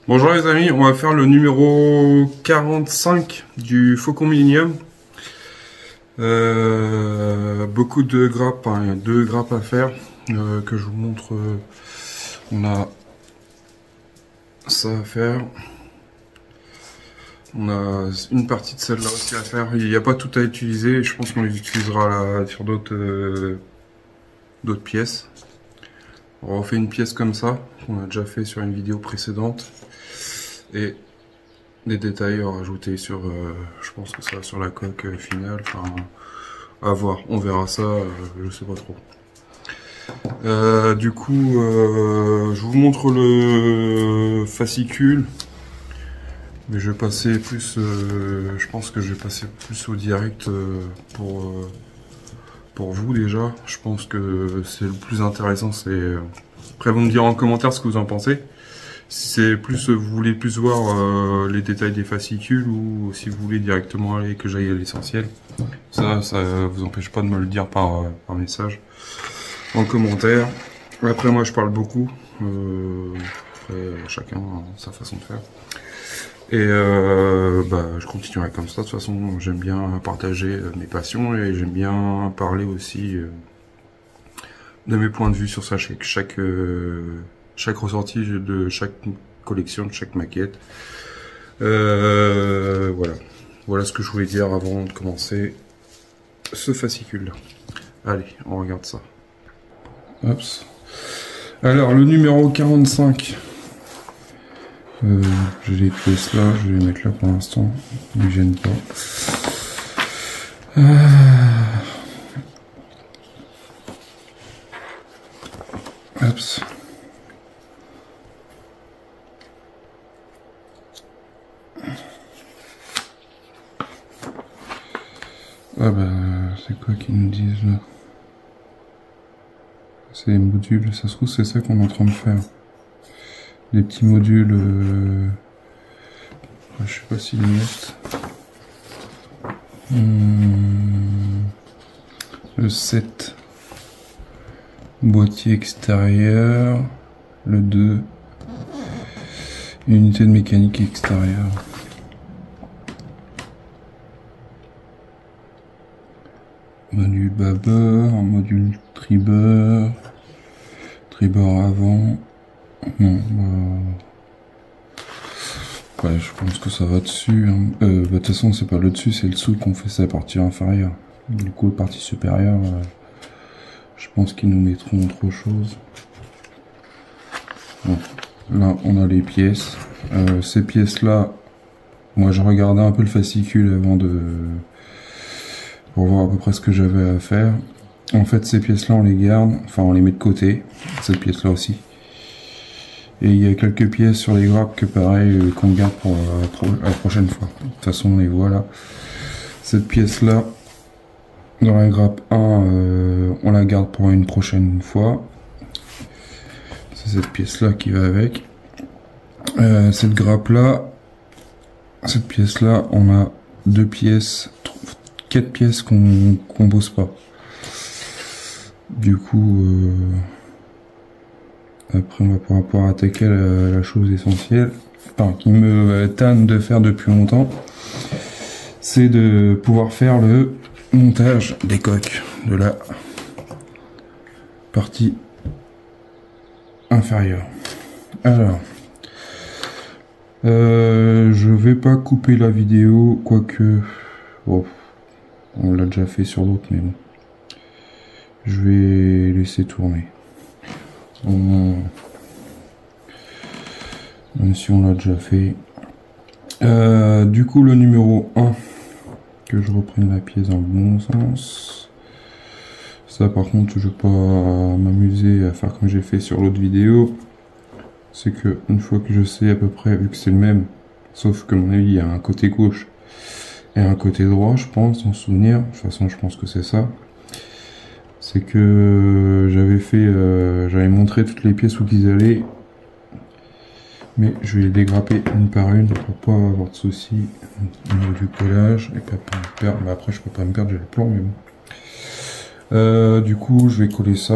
Bonjour les amis, on va faire le numéro 45 du Faucon Millenium. Beaucoup de grappes, hein, il y a 2 grappes à faire que je vous montre. On a ça à faire. On a une partie de celle-là aussi à faire. Il n'y a pas tout à utiliser, je pense qu'on les utilisera là, sur d'autres pièces. On refait une pièce comme ça, qu'on a déjà fait sur une vidéo précédente. Et des détails à rajouter sur, je pense que ça va sur la coque finale, enfin, à voir, on verra ça, je sais pas trop. Du coup, je vous montre le fascicule, mais je vais passer plus, je pense que je vais passer plus au direct pour vous déjà. Je pense que c'est le plus intéressant, c'est... Après vous me direz en commentaire ce que vous en pensez. Si c'est plus, vous voulez plus voir les détails des fascicules ou si vous voulez directement aller que j'aille à l'essentiel. Ça vous empêche pas de me le dire par message, en commentaire. Après moi je parle beaucoup, après chacun a sa façon de faire. Et je continuerai comme ça, de toute façon j'aime bien partager mes passions et j'aime bien parler aussi de mes points de vue sur ça, chaque ressorti de chaque collection, de chaque maquette. Voilà ce que je voulais dire avant de commencer ce fascicule. Allez, on regarde ça. Hops. Alors, le numéro 45. J'ai les pièces là, je vais les mettre là pour l'instant. Ils ne gênent pas. Hops. Ah bah, c'est quoi qu'ils nous disent là? C'est les modules, ça se trouve c'est ça qu'on est en train de faire. Des petits modules, je sais pas s'ils mettent. Le 7. Boîtier extérieur. Le 2. Unité de mécanique extérieure. Module bâbord, module tribord, tribord avant. Non, ouais, je pense que ça va dessus. Hein. De toute façon, c'est pas le dessus, c'est le dessous qu'on fait sa partie inférieure. Du coup, la partie supérieure, je pense qu'ils nous mettront autre chose. Bon, là, on a les pièces. Ces pièces-là, moi, je regardais un peu le fascicule avant pour voir à peu près ce que j'avais à faire. En fait, ces pièces-là, on les garde, enfin, on les met de côté. Cette pièce-là aussi. Et il y a quelques pièces sur les grappes que pareil, qu'on garde pour la prochaine fois. De toute façon, on les voit là. Cette pièce-là, dans la grappe 1, on la garde pour une prochaine fois. C'est cette pièce-là qui va avec. Cette grappe-là, cette pièce-là, on a 2 pièces, 4 pièces qu'on bosse pas. Du coup, après on va pouvoir attaquer la chose essentielle, enfin qui me tanne de faire depuis longtemps, c'est de pouvoir faire le montage des coques de la partie inférieure. Alors, je vais pas couper la vidéo, quoique... Bon, on l'a déjà fait sur d'autres, mais bon. Je vais laisser tourner. Même si on l'a déjà fait. Du coup, le numéro 1, que je reprenne la pièce dans le bon sens. Ça, par contre, je vais pas m'amuser à faire comme j'ai fait sur l'autre vidéo. C'est que une fois que je sais à peu près, vu que c'est le même, sauf que à mon avis, il y a un côté gauche et un côté droit, je pense, en souvenir. De toute façon, je pense que c'est ça. C'est que j'avais montré toutes les pièces où qu'ils allaient, mais je vais les dégrapper une par une pour pas avoir de soucis au niveau du collage et pas me perdre. Mais après, je peux pas me perdre, j'ai le plan, mais bon. Du coup, je vais coller ça.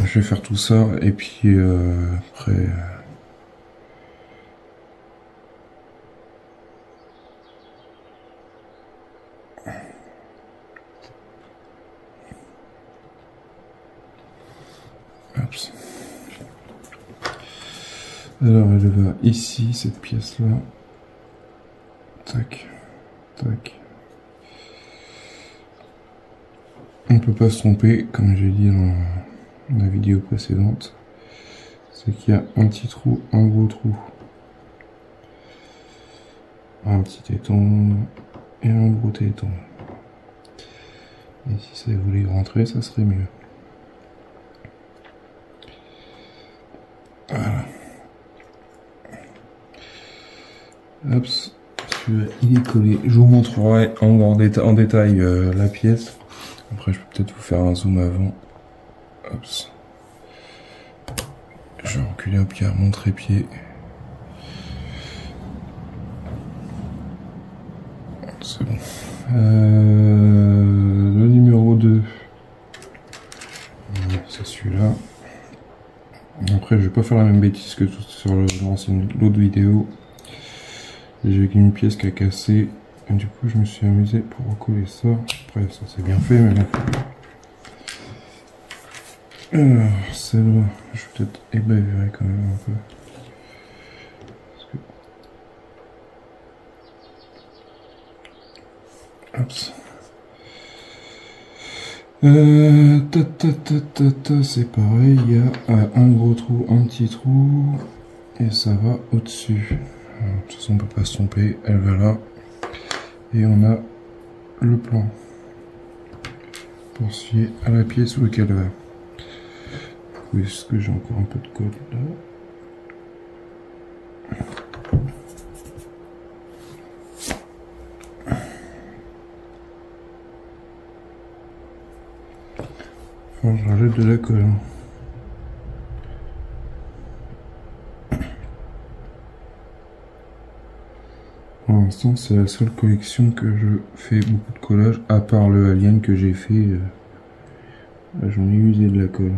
Je vais faire tout ça et puis après Oups. Alors elle va ici, cette pièce là. Tac, tac. On ne peut pas se tromper, comme j'ai dit dans la vidéo précédente. C'est qu'il y a un petit trou, un gros trou. Un petit étang et un gros étang. Et si ça voulait rentrer, ça serait mieux. Voilà. Hop, celui-là il est collé. Je vous montrerai en détail la pièce. Après, je peux peut-être vous faire un zoom avant. Hop. Je vais reculer un pied à mon trépied. C'est bon. Le numéro 2. C'est celui-là. Après, je vais pas faire la même bêtise que sur l'autre vidéo. J'ai une pièce qui a cassé. Et du coup, je me suis amusé pour recoller ça. Après, ça c'est bien fait, mais bon. Alors, celle-là, je vais peut-être ébavurer quand même un peu. Parce que... c'est pareil, il y a un gros trou, un petit trou, et ça va au-dessus. De toute façon, on peut pas se tromper, elle va là. Et on a le plan pour scier à la pièce où elle va. Est-ce que j'ai encore un peu de colle là? Enfin, je rajoute de la colle. Pour l'instant, c'est la seule collection que je fais beaucoup de collage, à part le alien que j'ai fait. J'en ai usé de la colle.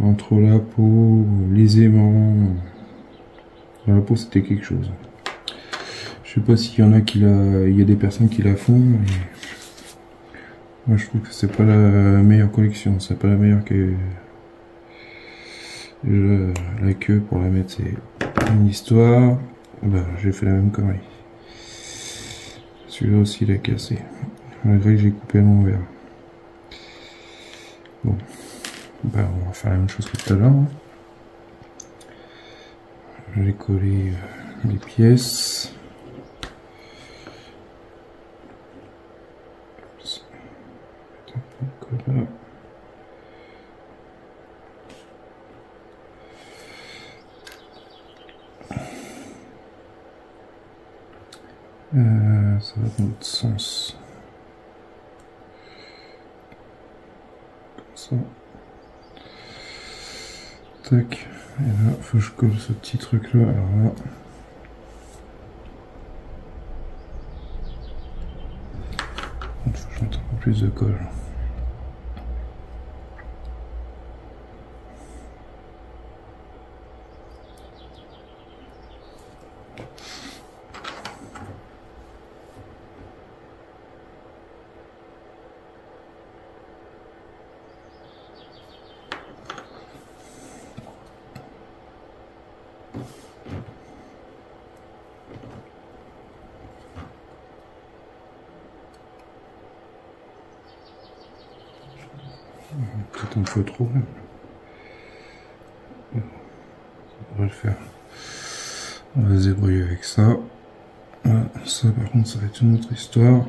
Entre la peau, les aimants. La peau, c'était quelque chose. Je sais pas s'il y en a qui il y a des personnes qui la font. Mais moi, je trouve que c'est pas la meilleure collection. C'est pas la meilleure que la queue pour la mettre. C'est une histoire. Bah, j'ai fait la même connerie. Celui-là aussi, il a cassé. Malgré que j'ai coupé mon verre. Bon. Bah, on va faire la même chose que tout à l'heure. Je vais coller les pièces. Là. Ça va dans l'autre sens. Comme ça. Tac. Et là, faut que je colle ce petit truc là. Alors là. Il faut que je mette un peu plus de colle. Peut-être un peu trop. On va le faire. On va se débrouiller avec ça. Ça par contre ça va être une autre histoire.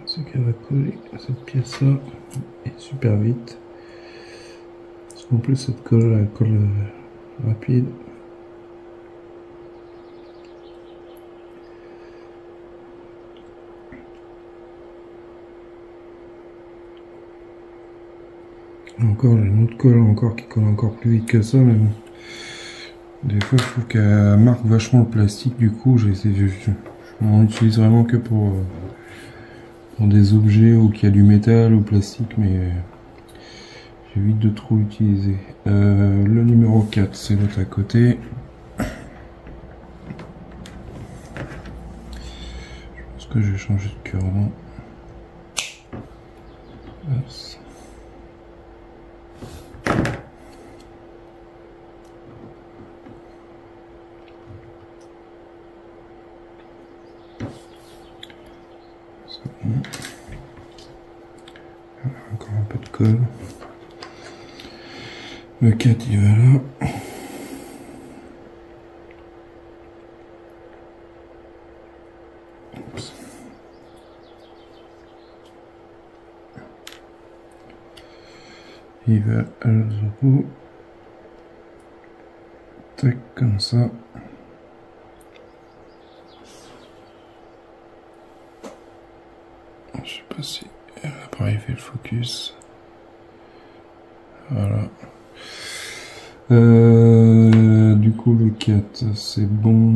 C'est qu'elle va coller cette pièce là et super vite. Parce qu'en plus cette colle, elle colle rapide. Encore, j'ai une autre colle encore qui colle encore plus vite que ça, mais bon. Des fois, je trouve qu'elle marque vachement le plastique, du coup, je m'en utilise vraiment que pour des objets où il y a du métal ou plastique, mais j'évite de trop l'utiliser. Le numéro 4, c'est l'autre à côté. Je pense que je vais changer de cure-dent. Encore un peu de colle. Le 4 il va là. Oups. Il va à l'autre. Tac, comme ça. Je sais pas si l'appareil fait le focus. Voilà. Du coup le 4 c'est bon.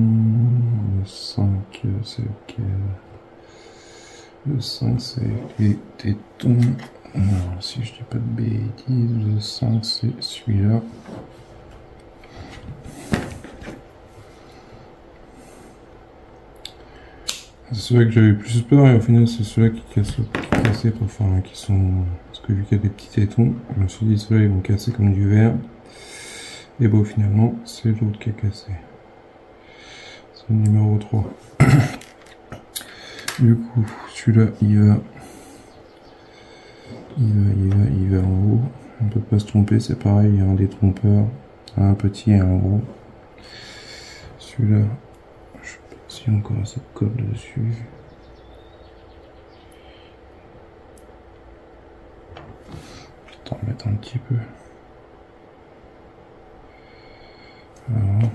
Le 5 c'est ok. Le 5 c'est les tétons. Alors, si je dis pas de bêtises, le 5 c'est celui-là. C'est celui-là que j'avais plus peur et au final c'est celui-là qui cassait, enfin qui sont... Parce que vu qu'il y a des petits tétons, je me suis dit ceux-là ils vont casser comme du verre. Et bon finalement c'est l'autre qui a cassé. C'est le numéro 3. Du coup celui-là il va en haut. On peut pas se tromper, c'est pareil, il y a un détrompeur, un petit et un gros. Celui-là, je sais pas si on a encore cette colle dessus. Je vais t'en remettre un petit peu. Voilà.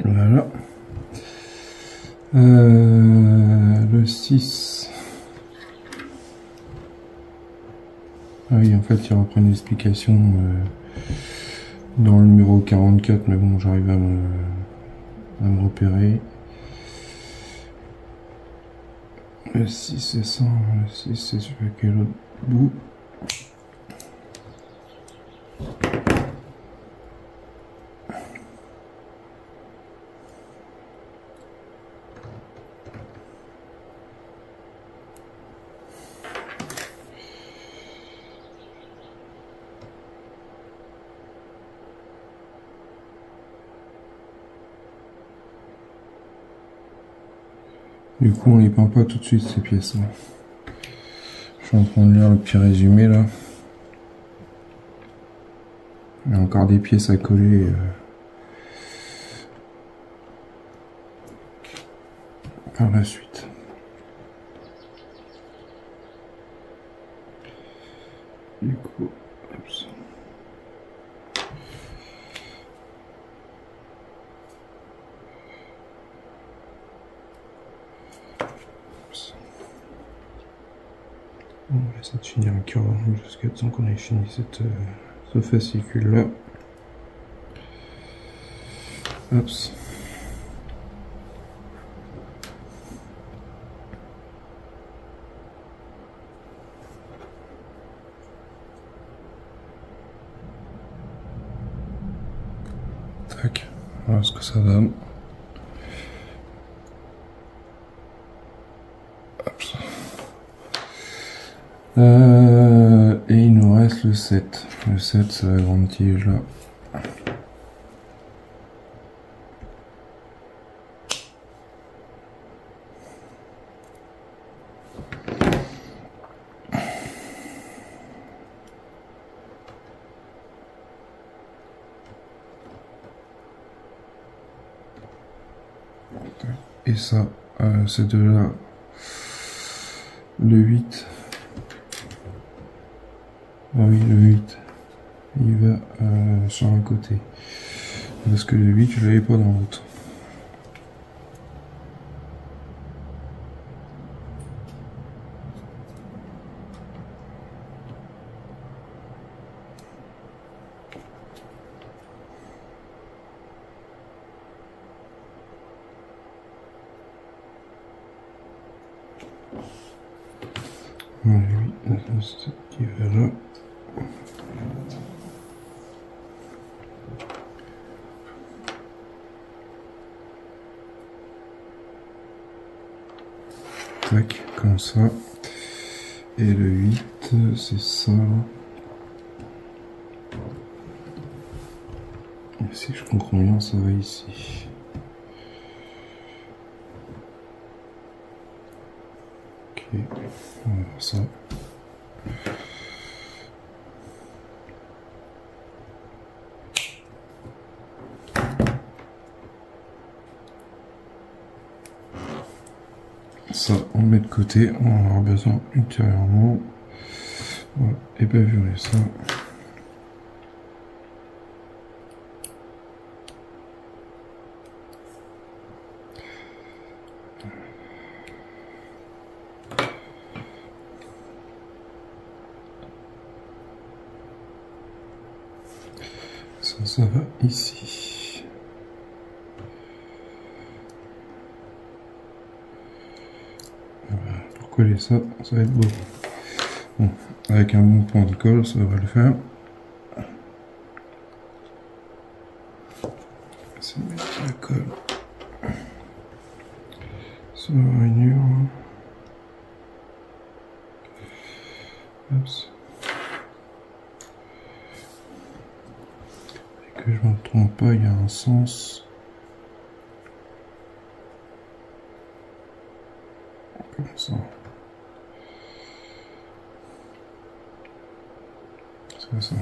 Voilà. Le 6. Ah oui, en fait, il reprend une explication dans le numéro 44, mais bon, j'arrive à me repérer. Le 6 c'est ça, le 6 c'est sur quel autre bout. Du coup on les peint pas tout de suite ces pièces là. Je suis en train de lire le petit résumé là. Il y a encore des pièces à coller par la suite. Du coup, oups. On va essayer de finir un cœur jusqu'à temps qu'on ait fini ce fascicule là. Oups. Tac, voilà ce que ça donne. Et il nous reste le 7. Le 7 c'est la grande tige là. et ça, ces deux-là, le 8. Ah oui, le 8, il va sur un côté. Parce que le 8, je l'avais pas dans l'autre. Voilà, le 8, qui va là. Tac, comme ça. Et le 8, c'est ça. Et si je comprends bien, ça va ici. Ok, on va voir ça. Ça, on met de côté, on en aura besoin ultérieurement. Voilà, et bavurer ça. Ça va ici. Voilà, pour coller ça, ça va être beau. Bon, avec un bon point de colle, ça va le faire. C'est mettre la colle sur la rainure. Oups. Et que je ne me trompe pas, il y a un sens. Comme ça. C'est ça.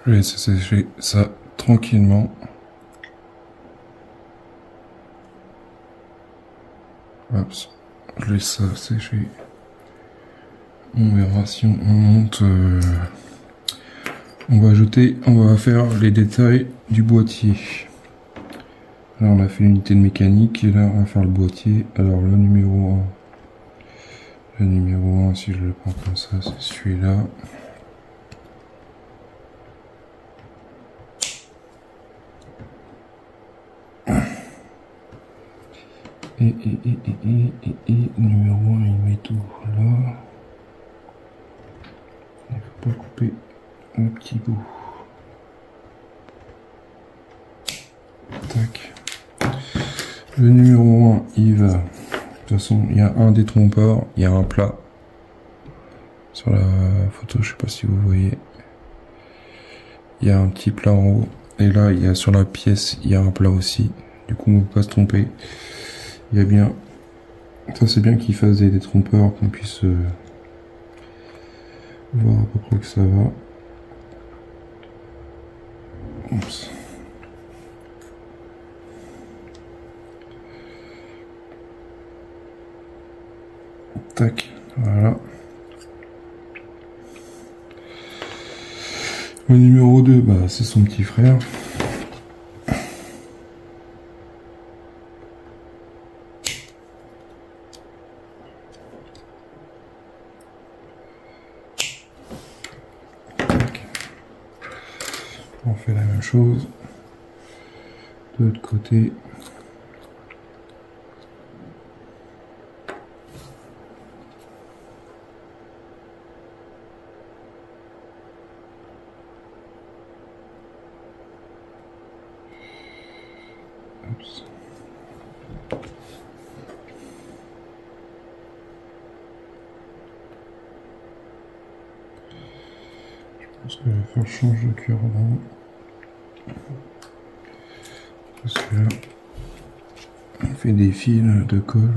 Je vais laisser sécher ça tranquillement. Oups. Je laisse ça sécher. On verra si on monte. On va faire les détails du boîtier. Là on a fait l'unité de mécanique et là on va faire le boîtier. Alors le numéro 1. Le numéro 1, si je le prends comme ça, c'est celui-là. Et numéro 1, il met tout là. Il ne faut pas couper le petit bout. Tac. Le numéro 1, il va. De toute façon, il y a un détrompeur, il y a un plat. Sur la photo, je sais pas si vous voyez. Il y a un petit plat en haut. Et là, il y a sur la pièce, il y a un plat aussi. Du coup, on ne peut pas se tromper. Il y a bien. Ça, c'est bien qu'il fasse des détrompeurs, qu'on puisse voir à peu près que ça va. Oups. Tac, voilà. Le numéro 2, bah, c'est son petit frère. Tac. On fait la même chose. De l'autre côté. Oups. Je pense que je vais faire changer de cure-dent. Parce que là, on fait des fils de colle.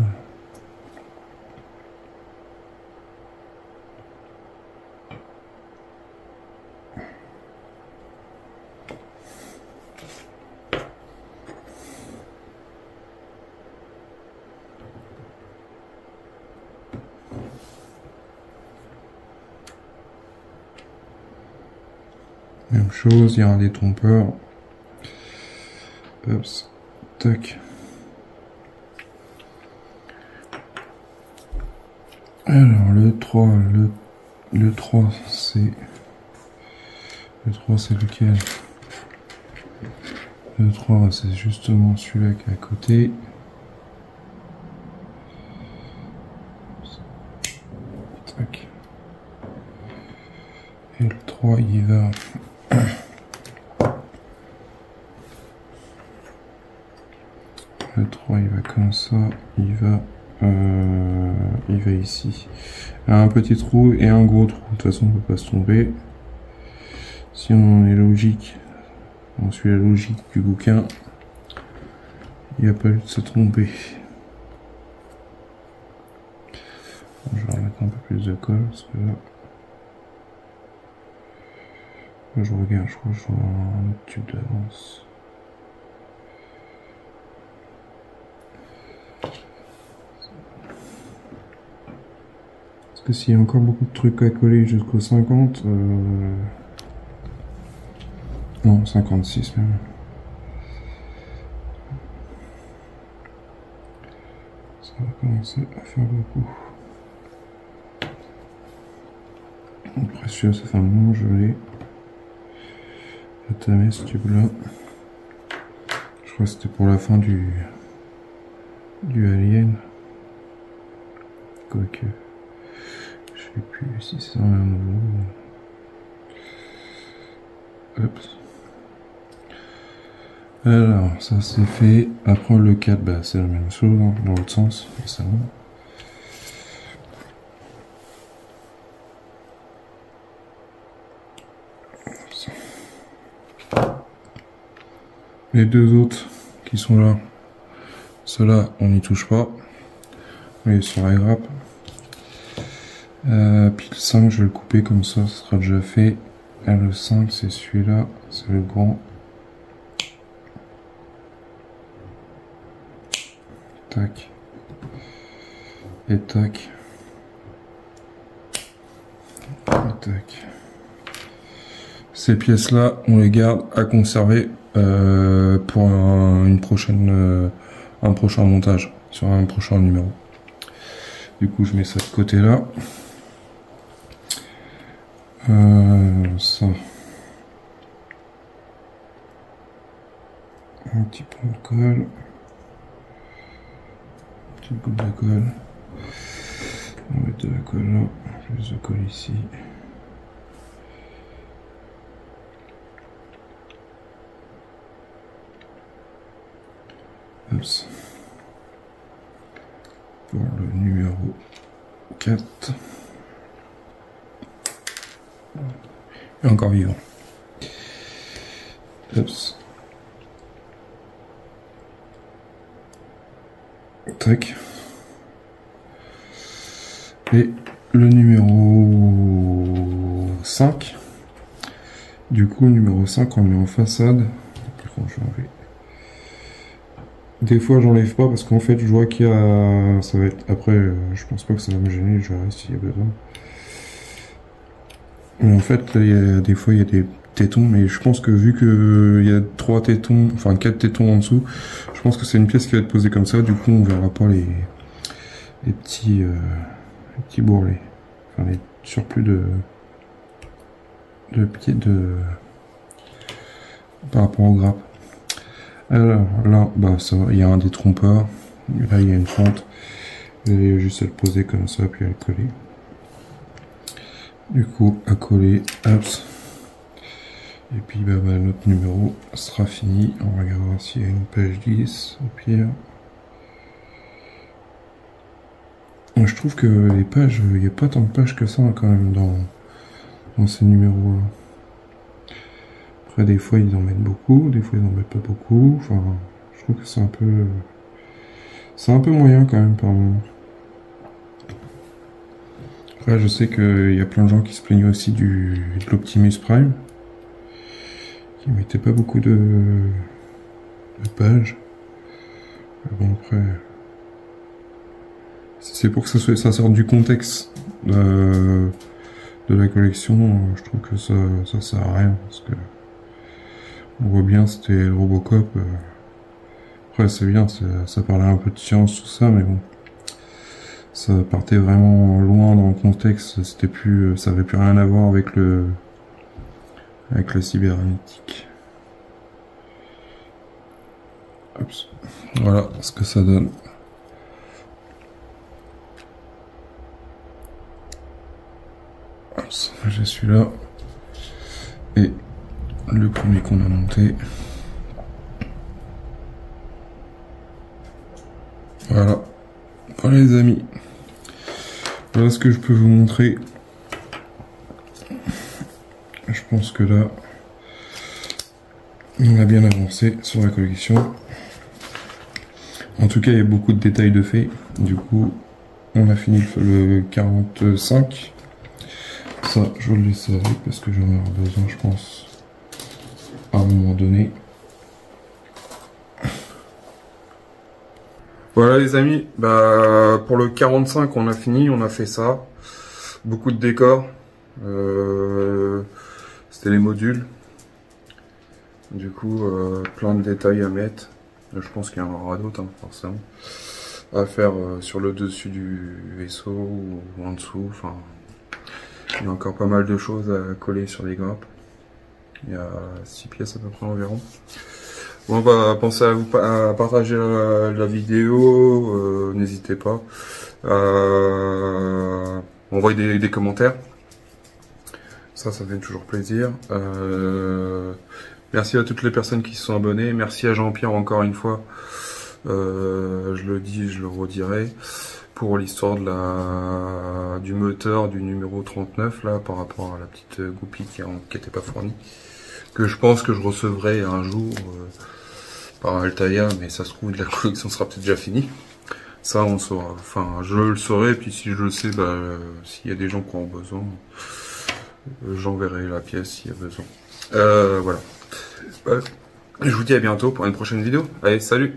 Même chose, il y aura des trompeurs. Hop, tac. Alors le 3 c'est lequel? Le 3 c'est justement celui-là qui est à côté. Tac. Et le 3 il va le 3 il va comme ça, il va ici. Un petit trou et un gros trou. De toute façon, on ne peut pas se tromper. Si on est logique, on suit la logique du bouquin, il n'y a pas eu de se tromper. Je vais remettre un peu plus de colle parce que là, je regarde, je crois que je vois un autre tube d'avance. Parce que s'il y a encore beaucoup de trucs à coller jusqu'au 50, non, 56 même. Ça va commencer à faire beaucoup. Précieux, ça fait un moment que je l'ai atamé ce tube là. Je crois que c'était pour la fin du Alien. Quoique, je sais plus si c'est un nouveau. Hop. Alors, ça c'est fait. Après le 4, bah, c'est la même chose, hein, dans l'autre sens, forcément. Les deux autres qui sont là, ceux-là on n'y touche pas, mais sur la grappe. Puis le 5 je vais le couper comme ça, ce sera déjà fait. Et le 5 c'est celui-là, c'est le grand. Tac. Et tac. Et tac. Ces pièces-là, on les garde à conserver pour un prochain montage, sur un prochain numéro. Du coup, je mets ça de côté là. Ça. Un petit peu de colle. Petite goutte de colle. On va mettre de la colle là. Plus de colle ici. Oups. Pour le numéro 4. Et encore vivant. Oups. Tac. Et le numéro 5. Du coup, le numéro 5, on le met en façade. Par contre, je vais enlever. Des fois, j'enlève pas parce qu'en fait, je vois qu'il y a. Ça va être. Après, je pense pas que ça va me gêner, je verrai s'il y a besoin. Mais en fait, là, des fois, il y a des tétons, mais je pense que vu qu'il y a 3 tétons, enfin 4 tétons en dessous, je pense que c'est une pièce qui va être posée comme ça, du coup, on verra pas les petits bourrelets. Enfin, les surplus de pieds par rapport aux grappes. Alors là, bah ça va, il y a un détrompeur. Là, il y a une fente. Il y a juste à le poser comme ça, puis à le coller. Du coup, à coller, hop. Et puis, bah, notre numéro sera fini. On regardera s'il y a une page 10, au pire. Je trouve que les pages, il n'y a pas tant de pages que ça, quand même, dans ces numéros-là. Après, des fois, ils en mettent beaucoup, des fois, ils en mettent pas beaucoup. Enfin, je trouve que c'est un peu moyen, quand même, par moment. Après, je sais qu'il y a plein de gens qui se plaignaient aussi de l'Optimus Prime, qui mettait pas beaucoup de pages. Mais bon, après, c'est pour que ça sorte du contexte de la collection, je trouve que ça sert à rien, parce que on voit bien c'était le Robocop. Après c'est bien, ça parlait un peu de science tout ça, mais bon, ça partait vraiment loin dans le contexte. C'était plus, ça avait plus rien à voir avec le cybernétique. Oups. Voilà ce que ça donne. J'ai celui-là et le premier qu'on a monté. Voilà les amis, voilà ce que je peux vous montrer. Je pense que là on a bien avancé sur la collection. En tout cas il y a beaucoup de détails de fait. Du coup on a fini le 45. Ça je vais le laisser avec parce que j'en ai besoin je pense à un moment donné. Voilà les amis, bah pour le 45 on a fini, on a fait ça. Beaucoup de décors. C'était les modules. Du coup plein de détails à mettre. Je pense qu'il y en aura d'autres forcément. À faire sur le dessus du vaisseau ou en dessous. Enfin, il y a encore pas mal de choses à coller sur les grappes. Il y a 6 pièces à peu près environ. Bon bah pensez à partager la vidéo, n'hésitez pas à envoyer des commentaires, ça fait toujours plaisir. Merci à toutes les personnes qui se sont abonnées, merci à Jean-Pierre encore une fois, je le dis, je le redirai, pour l'histoire de du moteur du numéro 39 là, par rapport à la petite goupille qui n'était pas fournie, que je pense que je recevrai un jour par Altaïa, mais ça se trouve la collection sera peut-être déjà finie. Ça on saura, enfin je le saurai, puis si je le sais, bah, s'il y a des gens qui ont besoin, j'enverrai la pièce s'il y a besoin. Voilà. Je vous dis à bientôt pour une prochaine vidéo. Allez, salut!